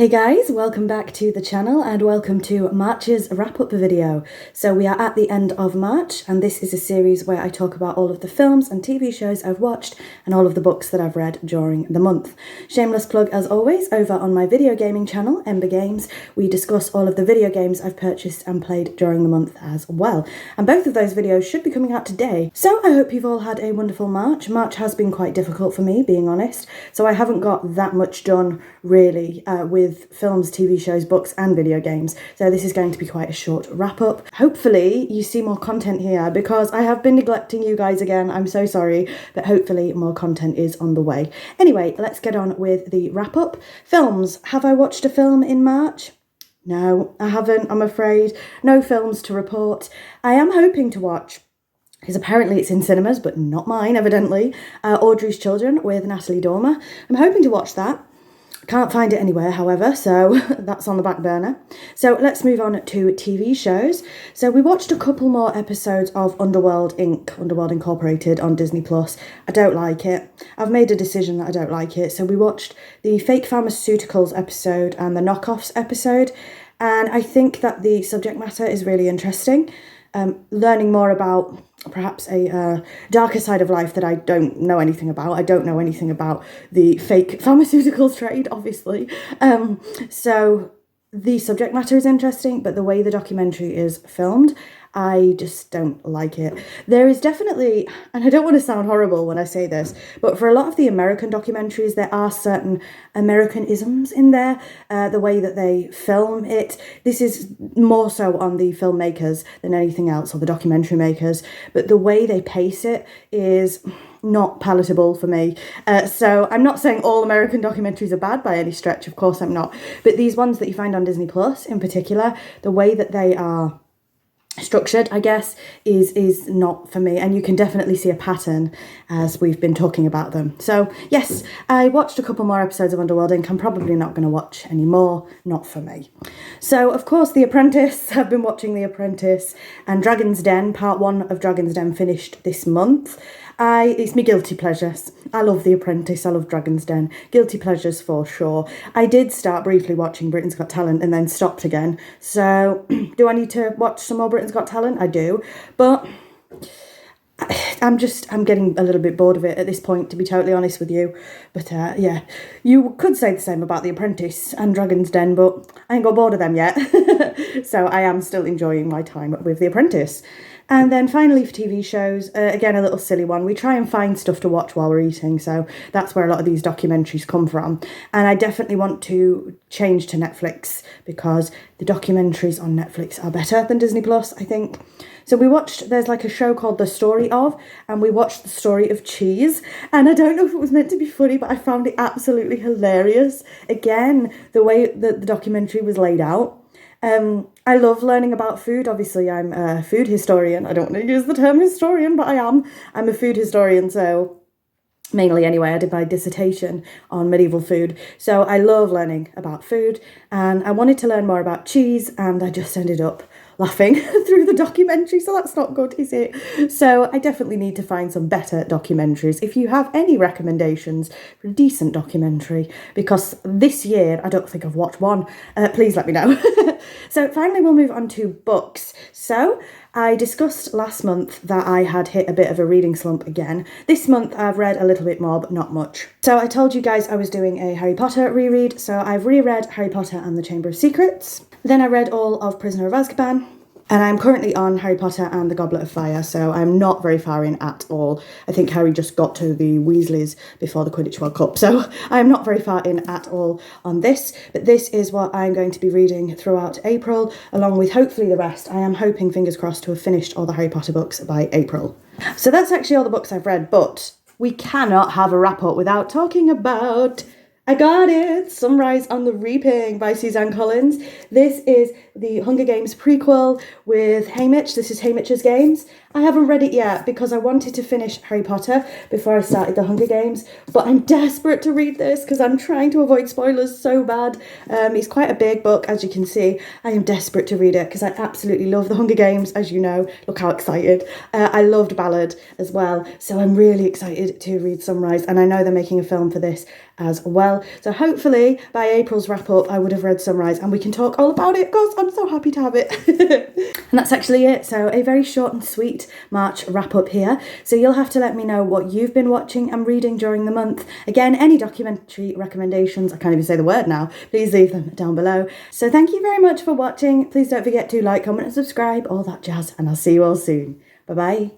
Hey guys, welcome back to the channel and welcome to March's wrap-up video. So we are at the end of March and this is a series where I talk about all of the films and TV shows I've watched and all of the books that I've read during the month. Shameless plug as always, over on my video gaming channel, Ember Games, we discuss all of the video games I've purchased and played during the month as well. And both of those videos should be coming out today. So I hope you've all had a wonderful March. March has been quite difficult for me, being honest, so I haven't got that much done really with films, TV shows, books and video games. So this is going to be quite a short wrap up. Hopefully you see more content here because I have been neglecting you guys again. I'm so sorry, but hopefully more content is on the way. Anyway, let's get on with the wrap up. Films. Have I watched a film in March? No, I haven't, I'm afraid. No films to report. I am hoping to watch, because apparently it's in cinemas, but not mine, evidently, Audrey's Children with Natalie Dormer. I'm hoping to watch that. Can't find it anywhere, however, so that's on the back burner. So let's move on to TV shows. So we watched a couple more episodes of Underworld Inc., Underworld Incorporated on Disney+. I don't like it. I've made a decision that I don't like it. So we watched the Fake Pharmaceuticals episode and the Knockoffs episode, and I think that the subject matter is really interesting. Learning more about perhaps a darker side of life that I don't know anything about. I don't know anything about the fake pharmaceuticals trade, obviously. So the subject matter is interesting, but the way the documentary is filmed, I just don't like it. There is definitely, and I don't want to sound horrible when I say this, but for a lot of the American documentaries, there are certain Americanisms in there, the way that they film it. This is more so on the filmmakers than anything else, or the documentary makers, but the way they pace it is not palatable for me. So I'm not saying all American documentaries are bad by any stretch, of course I'm not, but these ones that you find on Disney Plus in particular, the way that they are structured, I guess, is not for me, and you can definitely see a pattern as we've been talking about them. So yes, I watched a couple more episodes of Underworld Inc. I'm probably not going to watch any more, not for me. So of course The Apprentice, I've been watching The Apprentice, and Dragon's Den, part 1 of Dragon's Den finished this month. It's me guilty pleasures. I love The Apprentice, I love Dragon's Den. Guilty pleasures for sure. I did start briefly watching Britain's Got Talent and then stopped again. So do I need to watch some more Britain's Got Talent? I do. But I'm getting a little bit bored of it at this point, to be totally honest with you. But yeah, you could say the same about The Apprentice and Dragon's Den, but I ain't got bored of them yet. So I am still enjoying my time with The Apprentice. And then finally for TV shows, again, a little silly one. We try and find stuff to watch while we're eating, so that's where a lot of these documentaries come from. And I definitely want to change to Netflix because the documentaries on Netflix are better than Disney Plus, I think. So we watched, there's like a show called The Story Of, and we watched The Story of Cheese. And I don't know if it was meant to be funny, but I found it absolutely hilarious. Again, the way that the documentary was laid out. I love learning about food. Obviously, I'm a food historian. I don't want to use the term historian, but I am. I'm a food historian, so mainly anyway, I did my dissertation on medieval food. So I love learning about food, and I wanted to learn more about cheese, and I just ended up laughing through the documentary, so that's not good, is it? So I definitely need to find some better documentaries. If you have any recommendations for a decent documentary, because this year I don't think I've watched one, please let me know. So finally we'll move on to books. So I discussed last month that I had hit a bit of a reading slump again. This month I've read a little bit more, but not much. So I told you guys I was doing a Harry Potter reread, so I've reread Harry Potter and the Chamber of Secrets. Then I read all of Prisoner of Azkaban, and I'm currently on Harry Potter and the Goblet of Fire, so I'm not very far in at all. I think Harry just got to the Weasleys before the Quidditch World Cup, so I'm not very far in at all on this, but this is what I'm going to be reading throughout April, along with hopefully the rest. I am hoping, fingers crossed, to have finished all the Harry Potter books by April. So that's actually all the books I've read, but we cannot have a wrap-up without talking about I got it! Sunrise on the Reaping by Suzanne Collins. This is the Hunger Games prequel with Haymitch. This is Haymitch's Games. I haven't read it yet because I wanted to finish Harry Potter before I started the Hunger Games, but I'm desperate to read this because I'm trying to avoid spoilers so bad. It's quite a big book, as you can see. I am desperate to read it because I absolutely love the Hunger Games, as you know. Look how excited. I loved Ballad as well, so I'm really excited to read Sunrise, and I know they're making a film for this as well. So hopefully by April's wrap up I would have read Sunrise and we can talk all about it because I'm so happy to have it. And that's actually it. So a very short and sweet March wrap up here. So you'll have to let me know what you've been watching and reading during the month. Again, any documentary recommendations, I can't even say the word now, please leave them down below. So thank you very much for watching. Please don't forget to like, comment and subscribe, all that jazz, and I'll see you all soon. Bye bye.